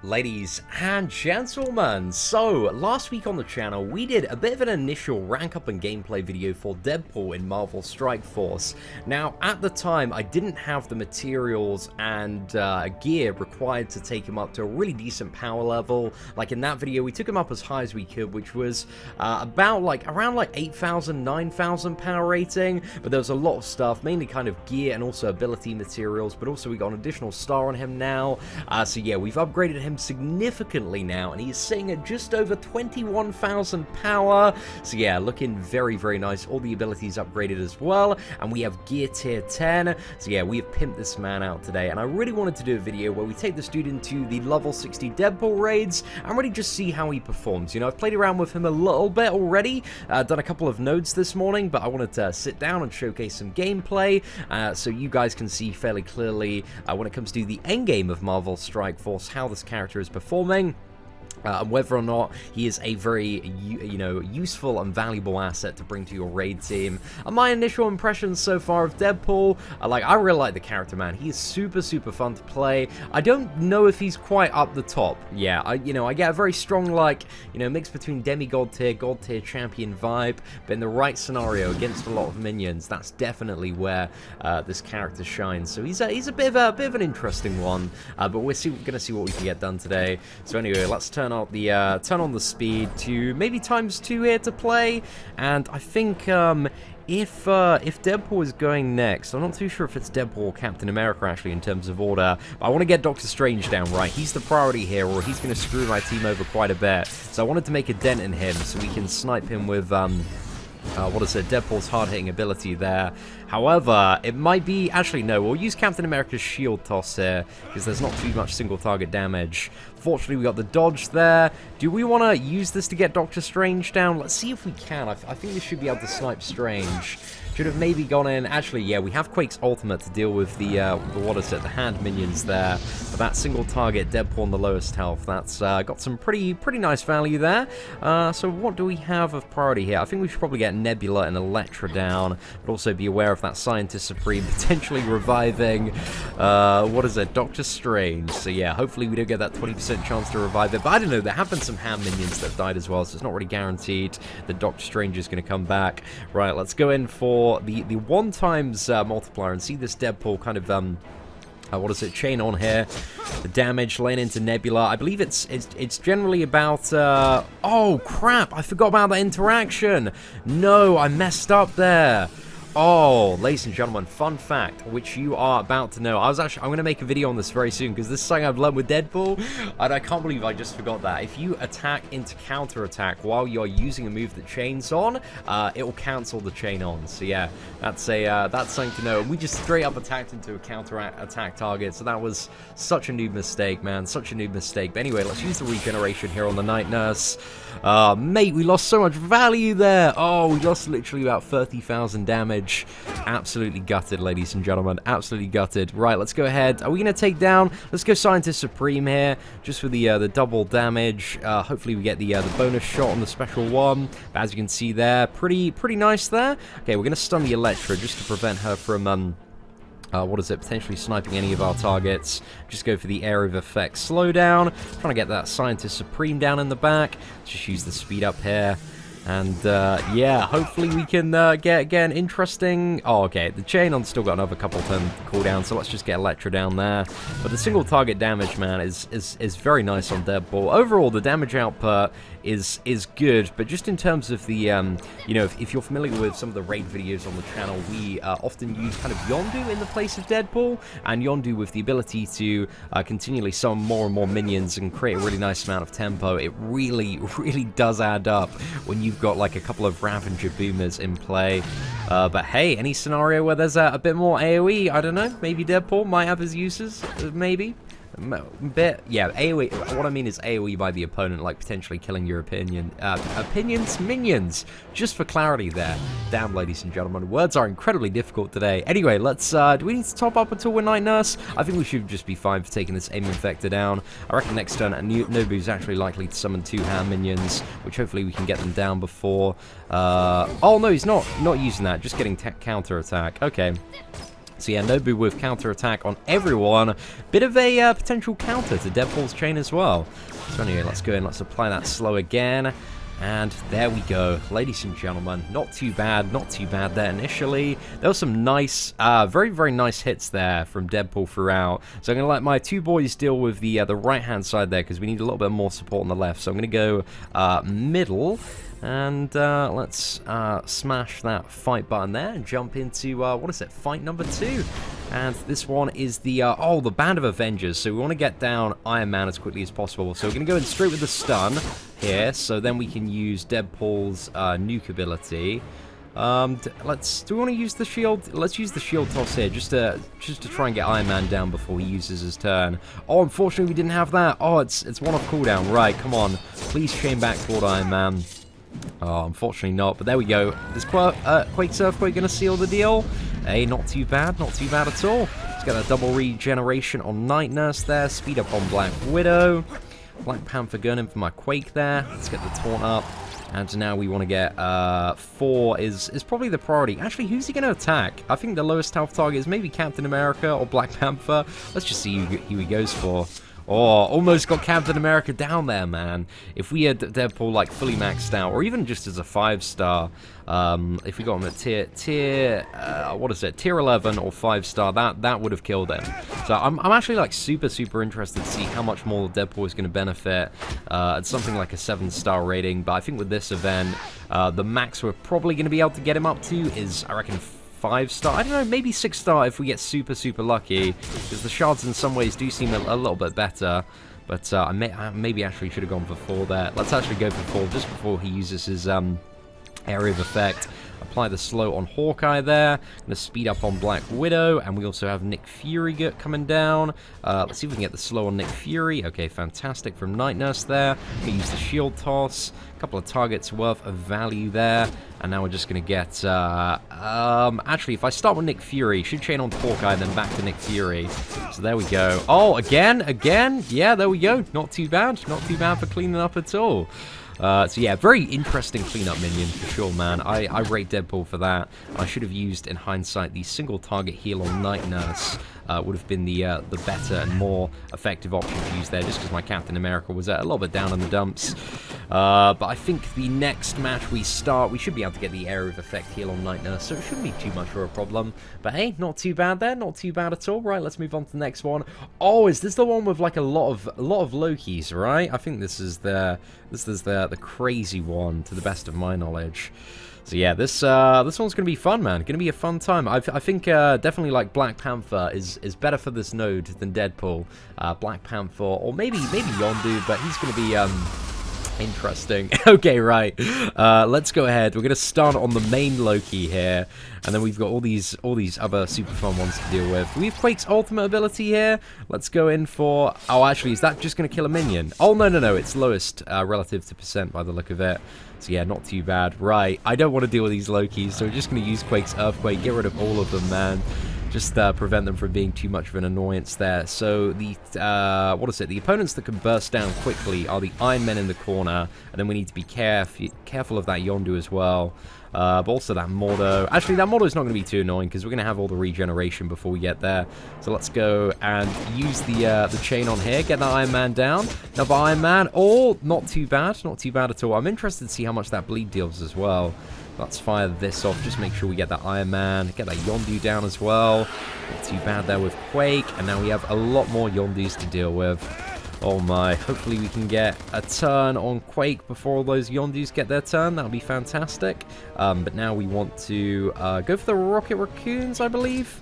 Ladies and gentlemen, so last week on the channel we did a bit of an initial rank up and gameplay video for Deadpool in Marvel Strike Force. Now at the time I didn't have the materials and gear required to take him up to a really decent power level. Like in that video we took him up as high as we could, which was around 8,000, 9,000 power rating, but there was a lot of stuff, mainly kind of gear and also ability materials, but also we got an additional star on him now. So yeah, we've upgraded him significantly now, and he's sitting at just over 21,000 power. So yeah, looking very, very nice. All the abilities upgraded as well, and we have gear tier 10. So yeah, we have pimped this man out today, and I really wanted to do a video where we take the student to the level 60 Deadpool raids and really just see how he performs. You know, I've played around with him a little bit already, done a couple of nodes this morning, but I wanted to sit down and showcase some gameplay so you guys can see fairly clearly when it comes to the endgame of Marvel Strike Force how this character is performing. And whether or not he is a very, useful and valuable asset to bring to your raid team. And my initial impressions so far of Deadpool, I really like the character, man. He is super, super fun to play. I don't know if he's quite up the top. Yeah, I get a very strong, mix between demigod tier, god tier champion vibe, but in the right scenario against a lot of minions, that's definitely where this character shines. So he's a bit of an interesting one, but we're gonna see what we can get done today. So anyway, let's turn on the speed to maybe ×2 here to play, and I think if Deadpool is going next, I'm not too sure if it's Deadpool or Captain America actually in terms of order, but I want to get Doctor Strange down right. He's the priority here, or he's going to screw my team over quite a bit. So I wanted to make a dent in him so we can snipe him with Deadpool's hard-hitting ability there. However, it might be... Actually, no, we'll use Captain America's shield toss here, because there's not too much single-target damage. Fortunately, we got the dodge there. Do we want to use this to get Doctor Strange down? Let's see if we can. I think we should be able to snipe Strange. Should have maybe gone in. Actually, yeah, we have Quake's ultimate to deal with the hand minions there. But that single target, Deadpool on the lowest health, that's got some pretty nice value there. So what do we have of priority here? I think we should probably get Nebula and Elektra down, but also be aware of that Scientist Supreme potentially reviving, Doctor Strange. So yeah, hopefully we don't get that 20% chance to revive it. But I don't know, there have been some hand minions that have died as well, so it's not really guaranteed that Doctor Strange is going to come back. Right, let's go in for the 1 times multiplier and see this Deadpool kind of chain on here. The damage laying into Nebula. I believe it's generally about oh crap, I forgot about that interaction. No, I messed up there. Oh, ladies and gentlemen, fun fact, which you are about to know. I'm going to make a video on this very soon, because this is something I've learned with Deadpool, and I can't believe I just forgot that. If you attack into counter-attack while you're using a move that chains on, it will cancel the chain on. So yeah, that's something to know. And we just straight up attacked into a counter-attack target, so that was such a noob mistake, man. Such a noob mistake. But anyway, let's use the regeneration here on the Night Nurse. Mate, we lost so much value there. Oh, we lost literally about 30,000 damage. Absolutely gutted, ladies and gentlemen. Absolutely gutted. Right, let's go ahead. Are we going to take down? Let's go Scientist Supreme here, just for the double damage. Hopefully we get the bonus shot on the special one. But as you can see there, pretty nice there. Okay, we're going to stun the Elektra just to prevent her from... potentially sniping any of our targets. Just go for the area of effect slowdown. Trying to get that Scientist Supreme down in the back. Just use the speed up here. And, yeah, hopefully we can get an interesting... Oh, okay, the chain on still got another couple turn cooldown, so let's just get Elektra down there. But the single target damage, man, is very nice on Deadpool. Overall, the damage output is good, but just in terms of the, if you're familiar with some of the raid videos on the channel, we often use kind of Yondu in the place of Deadpool, and Yondu with the ability to continually summon more and more minions and create a really nice amount of tempo. It really, really does add up when you've got like a couple of Ravager boomers in play. But hey, any scenario where there's a bit more AoE, I don't know, maybe Deadpool might have his uses, maybe. Yeah, AoE, what I mean is AoE by the opponent, like potentially killing your minions, just for clarity there. Damn, ladies and gentlemen, words are incredibly difficult today. Anyway, let's, do we need to top up until we're Night Nurse? I think we should just be fine for taking this Aim Infector down. I reckon next turn, Nobu's actually likely to summon 2 hand minions, which hopefully we can get them down before, oh no, he's not using that, just getting counter attack, okay. So yeah, Nobu with counter-attack on everyone. Bit of a potential counter to Deadpool's chain as well. So anyway, let's go in, let's apply that slow again. And there we go, ladies and gentlemen. Not too bad there initially. There were some nice, very, very nice hits there from Deadpool throughout. So I'm going to let my two boys deal with the right-hand side there, because we need a little bit more support on the left. So I'm going to go middle. And let's smash that fight button there and jump into, what is it, fight number 2. And this one is the, the Band of Avengers. So we want to get down Iron Man as quickly as possible. So we're going to go in straight with the stun here. So then we can use Deadpool's nuke ability. Do we want to use the shield? Let's use the shield toss here, just to try and get Iron Man down before he uses his turn. Oh, unfortunately we didn't have that. Oh, it's one off cooldown. Right, come on. Please chain back toward Iron Man. Oh, unfortunately not, but there we go. Is Quake's Earthquake going to seal the deal? Hey, not too bad at all. Let's get a double regeneration on Night Nurse there, speed up on Black Widow. Black Panther going in for my Quake there. Let's get the taunt up. And now we want to get 4 is probably the priority. Actually, who's he going to attack? I think the lowest health target is maybe Captain America or Black Panther. Let's just see who he goes for. Oh, almost got Captain America down there, man. If we had Deadpool, like, fully maxed out, or even just as a 5-star, if we got him at tier 11 or 5-star, that would have killed him. So I'm actually, like, super interested to see how much more Deadpool is going to benefit at something like a 7-star rating. But I think with this event, the max we're probably going to be able to get him up to is, I reckon, 5-star. I don't know, maybe 6-star if we get super lucky, because the shards in some ways do seem a little bit better. But I maybe actually should have gone for 4 there. Let's actually go for 4 just before he uses his area of effect. Apply the slow on Hawkeye there. Gonna speed up on Black Widow, and we also have Nick Fury coming down. Let's see if we can get the slow on Nick Fury. Okay, fantastic from Night Nurse there. Gonna use the shield toss. A couple of targets worth of value there. And now we're just gonna get actually, if I start with Nick Fury, should chain on Hawkeye, then back to Nick Fury. So there we go. Oh, again? Yeah, there we go. Not too bad for cleaning up at all. So yeah, very interesting cleanup minion for sure, man. I rate Deadpool for that. I should have used, in hindsight, the single target heal on Night Nurse. Would have been the better and more effective option to use there, just because my Captain America was a little bit down in the dumps. But I think the next match we start, we should be able to get the area of effect heal on Night Nurse, so it shouldn't be too much of a problem. But hey, not too bad there, not too bad at all. Right, let's move on to the next one. Oh, is this the one with like a lot of Lokis, right? I think this is the crazy one, to the best of my knowledge. So yeah, this one's gonna be fun, man. Gonna be a fun time. I think definitely like Black Panther is better for this node than Deadpool. Black Panther, or maybe Yondu, but he's gonna be interesting. Okay, right. Let's go ahead. We're gonna start on the main Loki here, and then we've got all these other super fun ones to deal with. We have Quake's ultimate ability here. Let's go in for. Oh, actually, is that just gonna kill a minion? Oh no, it's lowest relative to percent by the look of it. So yeah, not too bad. Right, I don't want to deal with these Lokis, so we're just going to use Quake's Earthquake, get rid of all of them, man. Just prevent them from being too much of an annoyance there. So the, the opponents that can burst down quickly are the Iron Men in the corner, and then we need to be careful of that Yondu as well. But also that Mordo. Actually, that Mordo is not going to be too annoying, because we're going to have all the regeneration before we get there. So let's go and use the chain on here, get that Iron Man down. Another Iron Man. Oh, not too bad at all. I'm interested to see how much that bleed deals as well. Let's fire this off, just make sure we get that Iron Man, get that Yondu down as well. Not too bad there with Quake, and now we have a lot more Yondus to deal with. Oh my, hopefully we can get a turn on Quake before all those Yondus get their turn. That would be fantastic. But now we want to go for the Rocket Raccoons, I believe.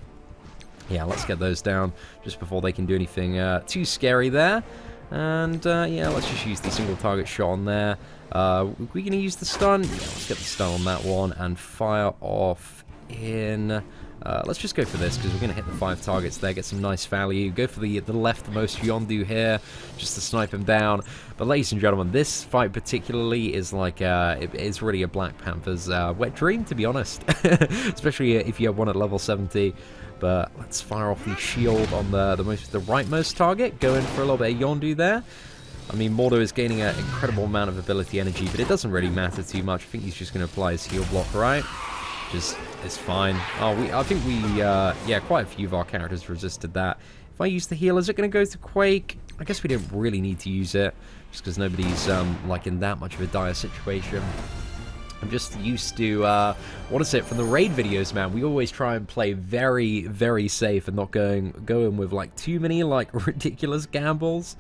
Yeah, let's get those down just before they can do anything too scary there. And yeah, let's just use the single target shot on there. We're going to use the stun. Yeah, let's get the stun on that one and fire off in. Let's just go for this, because we're going to hit the 5 targets there, get some nice value. Go for the leftmost Yondu here, just to snipe him down. But ladies and gentlemen, this fight particularly is like, it is really a Black Panther's wet dream, to be honest. Especially if you have one at level 70. But let's fire off the shield on the rightmost target. Go in for a little bit of Yondu there. I mean, Mordo is gaining an incredible amount of ability energy, but it doesn't really matter too much. I think he's just going to apply his heal block, right? which is fine. Oh, I think we, yeah, quite a few of our characters resisted that. If I use the heal, is it going to go to Quake? I guess we don't really need to use it, just because nobody's, like, in that much of a dire situation. I'm just used to, what is it, from the raid videos, man, we always try and play very, very safe and not going with, like, too many, like, ridiculous gambles.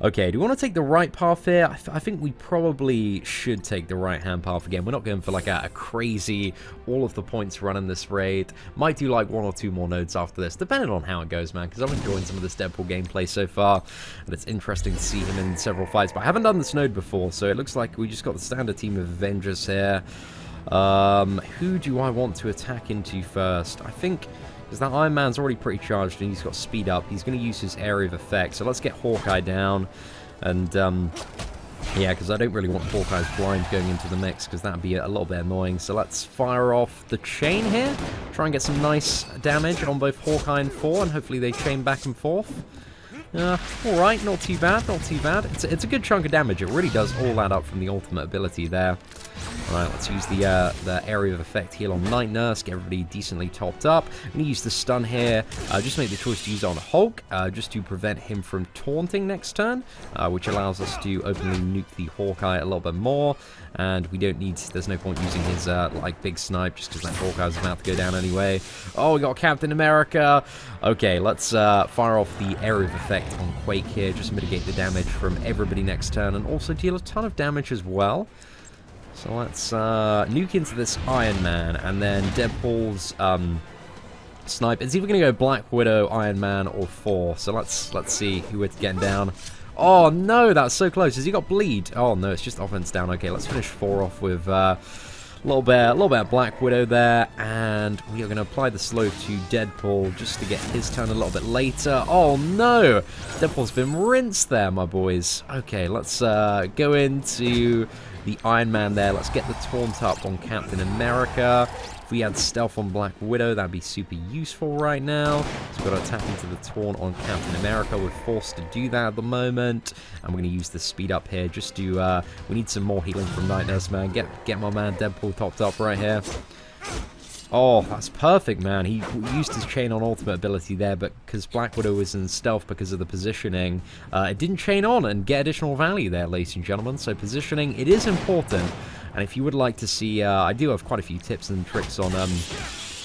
Okay, do we want to take the right path here? I think we probably should take the right-hand path again. We're not going for, like, a crazy, all of the points running this raid. Might do, like, 1 or 2 more nodes after this, depending on how it goes, man, because I'm enjoying some of this Deadpool gameplay so far, and it's interesting to see him in several fights, but I haven't done this node before, so it looks like we just got the standard team of Avengers here. Who do I want to attack into first? I think, because that Iron Man's already pretty charged and he's got speed up, he's going to use his area of effect. So let's get Hawkeye down. And, yeah, because I don't really want Hawkeye's blind going into the mix, because that would be a little bit annoying. So let's fire off the chain here. Try and get some nice damage on both Hawkeye and Thor, and hopefully they chain back and forth. Alright, not too bad, not too bad. It's a good chunk of damage. It really does all add up from the ultimate ability there. Alright, let's use the area of effect heal on Night Nurse, get everybody decently topped up. I'm going to use the stun here, just make the choice to use it on Hulk, just to prevent him from taunting next turn, which allows us to openly nuke the Hawkeye a little bit more. And we don't need, there's no point using his, like, big snipe, just because that Hawkeye's about to go down anyway. Oh, we got Captain America. Okay, let's fire off the area of effect on Quake here, just mitigate the damage from everybody next turn, and also deal a ton of damage as well. So let's nuke into this Iron Man, and then Deadpool's snipe. It's either going to go Black Widow, Iron Man, or Thor. So let's see who we're getting down. Oh no, that's so close. Has he got bleed? Oh no, it's just offense down. Okay, let's finish Thor off with a little bit of Black Widow there, and we are going to apply the slow to Deadpool just to get his turn a little bit later. Oh no, Deadpool's been rinsed there, my boys. Okay, let's go into the Iron Man there. Let's get the taunt up on Captain America. If we had stealth on Black Widow, that'd be super useful right now. So we've got to tap into the taunt on Captain America. We're forced to do that at the moment. And we're going to use the speed up here just to, we need some more healing from Night Nurse, man. Get my man Deadpool topped up right here. Oh, that's perfect, man. He used his chain on ultimate ability there, but because Black Widow was in stealth because of the positioning, it didn't chain on and get additional value there, ladies and gentlemen. So positioning, it is important. And if you would like to see, I do have quite a few tips and tricks on,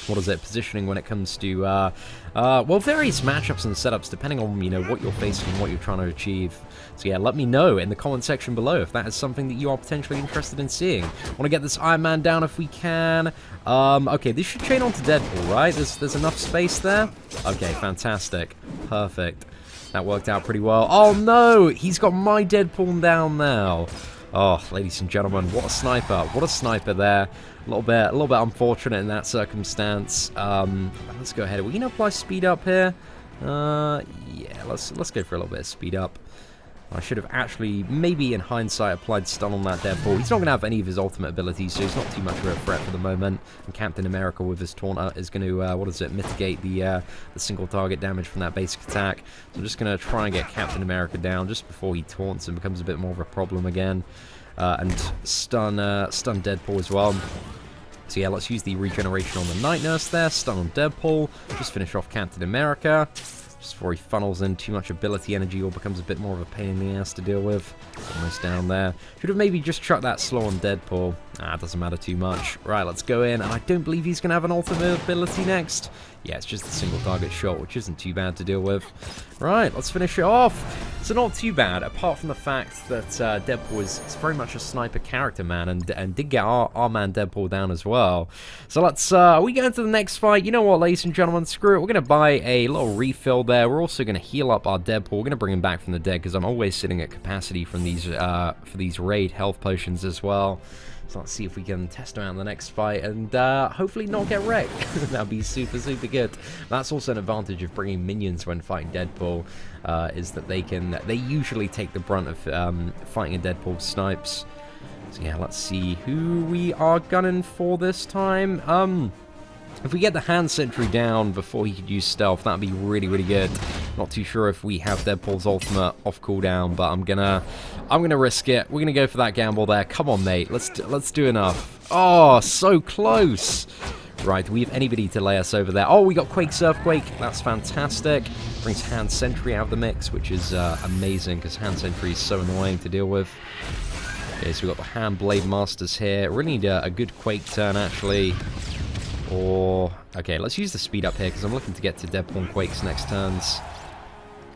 what is it, positioning when it comes to, well, various matchups and setups, depending on, you know, what you're facing and what you're trying to achieve. So yeah, let me know in the comment section below if that is something that you are potentially interested in seeing. Want to get this Iron Man down if we can. Okay, this should chain onto Deadpool, right? There's enough space there? Okay, fantastic. Perfect. That worked out pretty well. Oh no! He's got my Deadpool down now. Oh, ladies and gentlemen, what a sniper. What a sniper there. A little bit unfortunate in that circumstance. Let's go ahead. Are we going to apply speed up here? Yeah, let's go for a little bit of speed up. I should have actually, maybe in hindsight, applied stun on that Deadpool. He's not going to have any of his ultimate abilities, so he's not too much of a threat for the moment. And Captain America with his taunt is going to, mitigate the single target damage from that basic attack. So I'm just going to try and get Captain America down just before he taunts and becomes a bit more of a problem again. And stun Deadpool as well. So yeah, let's use the regeneration on the Night Nurse there. Stun on Deadpool. Just finish off Captain America. Just before he funnels in too much ability energy or becomes a bit more of a pain in the ass to deal with. Almost down there. Should have maybe just chucked that slow on Deadpool. Ah, doesn't matter too much. Right, let's go in. And I don't believe he's going to have an ultimate ability next. Yeah, it's just a single target shot, which isn't too bad to deal with. Right, let's finish it off. So not too bad, apart from the fact that Deadpool is very much a sniper character, man, and did get our man Deadpool down as well. So let's, we go into the next fight. You know what, ladies and gentlemen, screw it. We're going to buy a little refill there. We're also going to heal up our Deadpool. We're going to bring him back from the dead, because I'm always sitting at capacity from these, for these raid health potions as well. So let's see if we can test him out in the next fight and hopefully not get wrecked. That'd be super, super good. That's also an advantage of bringing minions when fighting Deadpool, is that they usually take the brunt of fighting a Deadpool snipes. So yeah, let's see who we are gunning for this time. If we get the hand sentry down before he could use stealth, that'd be really, really good. Not too sure if we have Deadpool's ultimate off cooldown, but I'm gonna risk it. We're gonna go for that gamble there. Come on, mate. Let's do enough. Oh, so close. Right, do we have anybody to lay us over there? Oh, we got Quake's Earthquake. That's fantastic. Brings Hand Sentry out of the mix, which is amazing, because Hand Sentry is so annoying to deal with. Okay, so we've got the Hand Blade Masters here. Really need a good Quake turn, actually. Or... okay, let's use the speed up here, because I'm looking to get to Deadpool and Quake's next turns.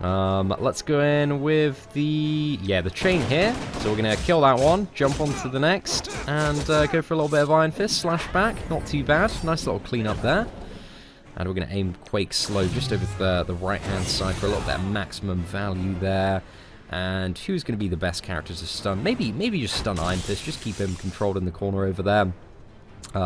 Let's go in with the chain here. So we're going to kill that one, jump on to the next, and go for a little bit of Iron Fist, slash back. Not too bad. Nice little clean up there. And we're going to aim Quake slow just over to the right-hand side for a little bit of maximum value there. And who's going to be the best character to stun? Maybe just stun Iron Fist, just keep him controlled in the corner over there.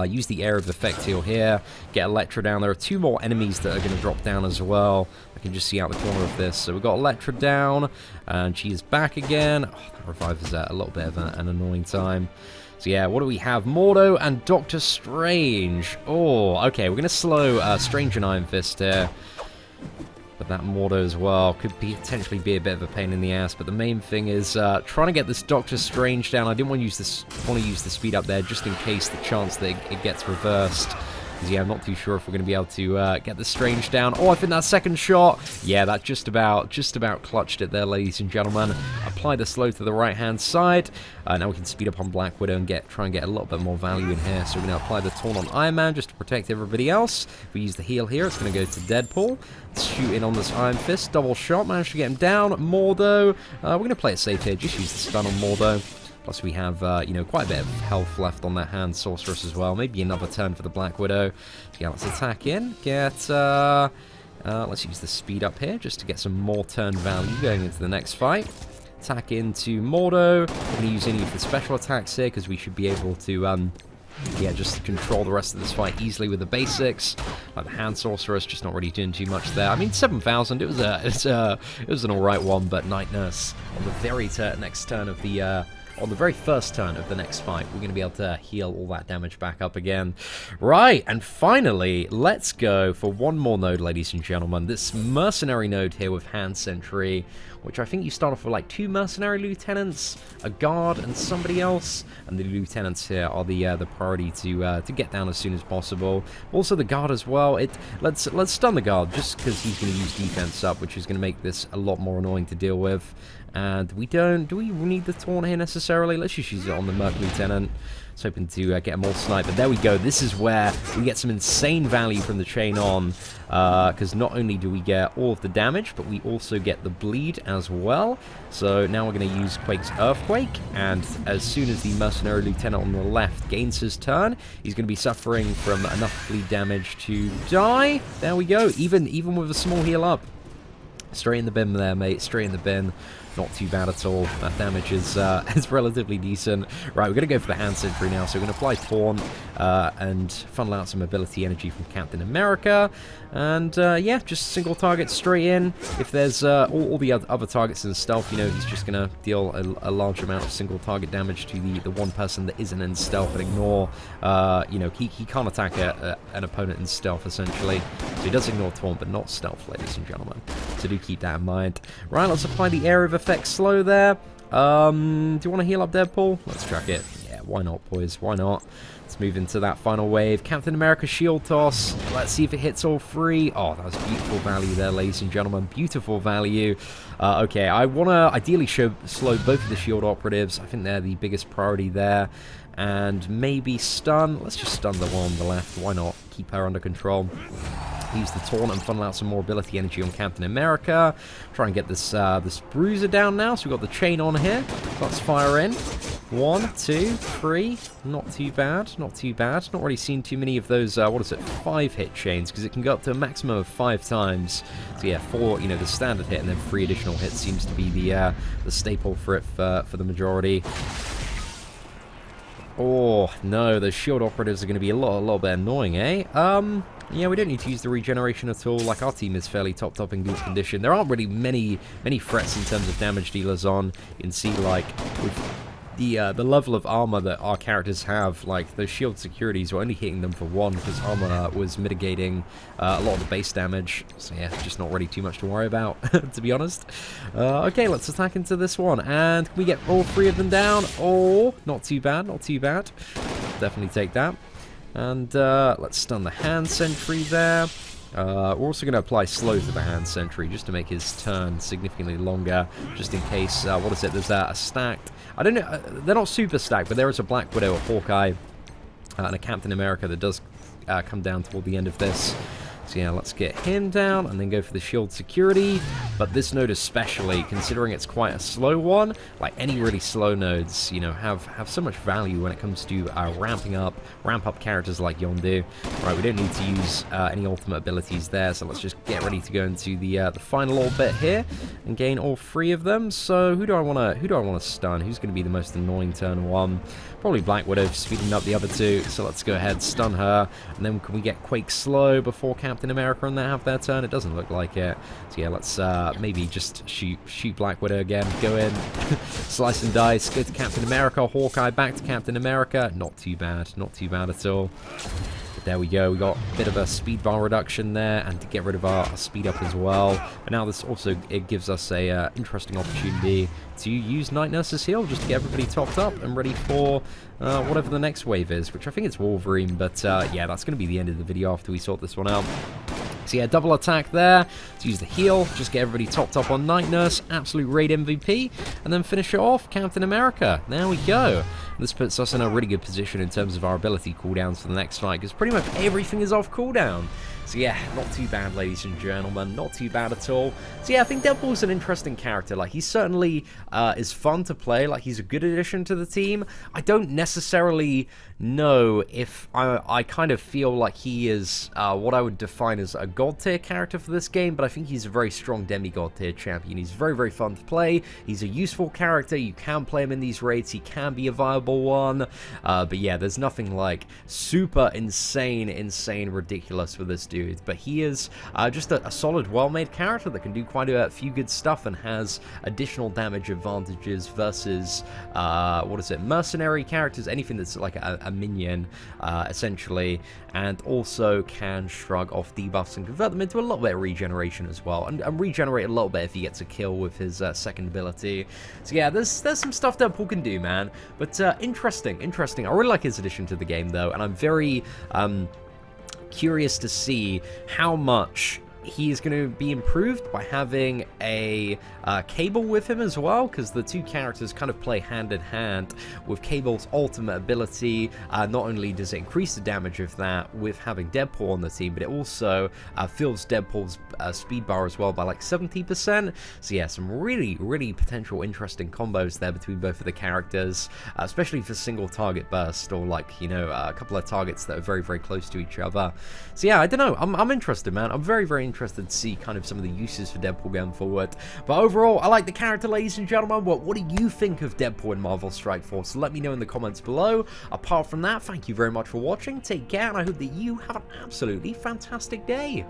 Use the Area of Effect heal here, get Electra down. There are 2 more enemies that are going to drop down as well. I can just see out the corner of this. So we've got Electra down, and she is back again. Oh, that revive is a little bit of an annoying time. So yeah, what do we have? Mordo and Doctor Strange. Oh, okay, we're going to slow Strange and Iron Fist here. But that Mordo as well could potentially be a bit of a pain in the ass. But the main thing is trying to get this Doctor Strange down. I didn't want to use the speed up there just in case the chance that it gets reversed. Because yeah, I'm not too sure if we're going to be able to get the Strange down. Oh, I think that second shot, yeah, that just about clutched it there, ladies and gentlemen. Apply the slow to the right-hand side. Now we can speed up on Black Widow and try and get a little bit more value in here. So we're going to apply the taunt on Iron Man just to protect everybody else. If we use the heal here, it's going to go to Deadpool. Let's shoot in on this Iron Fist. Double shot, managed to get him down. Mordo, we're going to play it safe here. Just use the stun on Mordo. Plus we have, you know, quite a bit of health left on that Hand Sorceress as well. Maybe another turn for the Black Widow. So yeah, let's attack in. Let's use the speed up here just to get some more turn value going into the next fight. Attack into Mordo. We're going to use any of the special attacks here because we should be able to, yeah, just control the rest of this fight easily with the basics. Like the Hand Sorceress, just not really doing too much there. I mean, 7,000, it was an alright one, but Night Nurse on the very next turn of the... on the very first turn of the next fight, we're going to be able to heal all that damage back up again. Right, and finally, let's go for one more node, ladies and gentlemen. This mercenary node here with Hand Sentry, which I think you start off with like 2 mercenary lieutenants, a guard, and somebody else. And the lieutenants here are the priority to get down as soon as possible. Also the guard as well. Let's stun the guard just because he's going to use defense up, which is going to make this a lot more annoying to deal with. And do we need the taunt here necessarily? Let's just use it on the Merc Lieutenant. Just hoping to get them all sniped. But there we go. This is where we get some insane value from the chain on. Because not only do we get all of the damage, but we also get the bleed as well. So now we're going to use Quake's Earthquake. And as soon as the Mercenary Lieutenant on the left gains his turn, he's going to be suffering from enough bleed damage to die. There we go. Even with a small heal up. Straight in the bin there, mate. Straight in the bin. Not too bad at all. That damage is relatively decent. Right, we're going to go for the Hand Sentry now. So we're going to apply Taunt and funnel out some ability energy from Captain America. And yeah, just single target straight in. If there's all the other targets in stealth, you know, he's just going to deal a large amount of single target damage to the one person that isn't in stealth and ignore, you know, he can't attack an opponent in stealth, essentially. So he does ignore Taunt, but not stealth, ladies and gentlemen. So do keep that in mind. Right, let's apply the Area of Effect slow there. Do you want to heal up Deadpool? Let's track it. Yeah, why not, boys? Why not? Let's move into that final wave. Captain America Shield Toss. Let's see if it hits all 3. Oh, that was beautiful value there, ladies and gentlemen. Beautiful value. Okay, I want to ideally slow both of the Shield Operatives. I think they're the biggest priority there. And maybe stun. Let's just stun the one on the left. Why not? Keep her under control. Use the taunt and funnel out some more ability energy on Captain America. Try and get this bruiser down now. So we've got the chain on here. Let's fire in. 1, 2, 3. Not too bad. Not too bad. Not really seen too many of those, 5 hit chains, because it can go up to a maximum of 5 times. So yeah, 4, you know, the standard hit, and then 3 additional hits seems to be the staple for it for the majority. Oh, no, those shield operatives are going to be a little bit annoying, eh? Yeah, we don't need to use the regeneration at all. Like, our team is fairly topped up in good condition. There aren't really many threats in terms of damage dealers on. You can see, like, with the level of armor that our characters have, like, those shield securities were only hitting them for 1 because armor was mitigating a lot of the base damage. So yeah, just not really too much to worry about, to be honest. Okay, let's attack into this one. And can we get all 3 of them down? Oh, not too bad, not too bad. definitely take that. And let's stun the hand sentry there. We're also going to apply slow to the hand sentry just to make his turn significantly longer, just in case, what is it, there's a stacked, I don't know, they're not super stacked, but there is a Black Widow, a Hawkeye, and a Captain America that does come down toward the end of this. So yeah, let's get him down and then go for the shield security. But this node especially, considering it's quite a slow one, like any really slow nodes, you know, have so much value when it comes to ramp up characters like Yondu. Right, we don't need to use any ultimate abilities there, so let's just get ready to go into the final little bit here and gain all 3 of them. So who do I want to stun? Who's going to be the most annoying turn 1? Probably Black Widow, speeding up the other 2. So let's go ahead, stun her, and then can we get Quake slow before Captain America and they have their turn? It doesn't look like it. So yeah, let's maybe just shoot Black Widow again. Go in, slice and dice. Go to Captain America, Hawkeye, back to Captain America. Not too bad at all. But there we go. We got a bit of a speed bar reduction there, and to get rid of our speed up as well. But now this also gives us a interesting opportunity to use Night Nurse's heal just to get everybody topped up and ready for whatever the next wave is, which I think it's Wolverine. But yeah, that's going to be the end of the video after we sort this one out. So yeah, double attack there to use the heal, just get everybody topped up on Night Nurse, absolute raid MVP, and then finish it off, Captain America. There we go. This puts us in a really good position in terms of our ability cooldowns for the next fight, because pretty much everything is off cooldown. So yeah, not too bad, ladies and gentlemen, not too bad at all. So yeah, I think Deadpool's an interesting character. Like, he certainly is fun to play. Like, he's a good addition to the team. I don't necessarily know if I kind of feel like he is what I would define as a god tier character for this game, but I think he's a very strong demigod tier champion. He's very, very fun to play. He's a useful character. You can play him in these raids. He can be a viable one. But yeah, there's nothing like super insane, ridiculous with this dude. But he is just a solid, well-made character that can do quite a few good stuff and has additional damage advantages versus, what is it, mercenary characters, anything that's like a minion, essentially, and also can shrug off debuffs and convert them into a little bit of regeneration as well, and regenerate a little bit if he gets a kill with his second ability. So yeah, there's some stuff Deadpool can do, man, but interesting. I really like his addition to the game, though, and I'm very curious to see how much he's going to be improved by having a Cable with him as well, because the two characters kind of play hand in hand. With Cable's ultimate ability, not only does it increase the damage of that with having Deadpool on the team, but it also fills Deadpool's speed bar as well by like 70%. So yeah, some really potential interesting combos there between both of the characters, especially for single target burst, or like, you know, a couple of targets that are very close to each other. So yeah, I don't know, I'm interested, man. I'm very interested to see kind of some of the uses for Deadpool going forward. But overall, I like the character, ladies and gentlemen. What do you think of Deadpool in Marvel Strike Force? Let me know in the comments below. Apart from that, thank you very much for watching. Take care, and I hope that you have an absolutely fantastic day.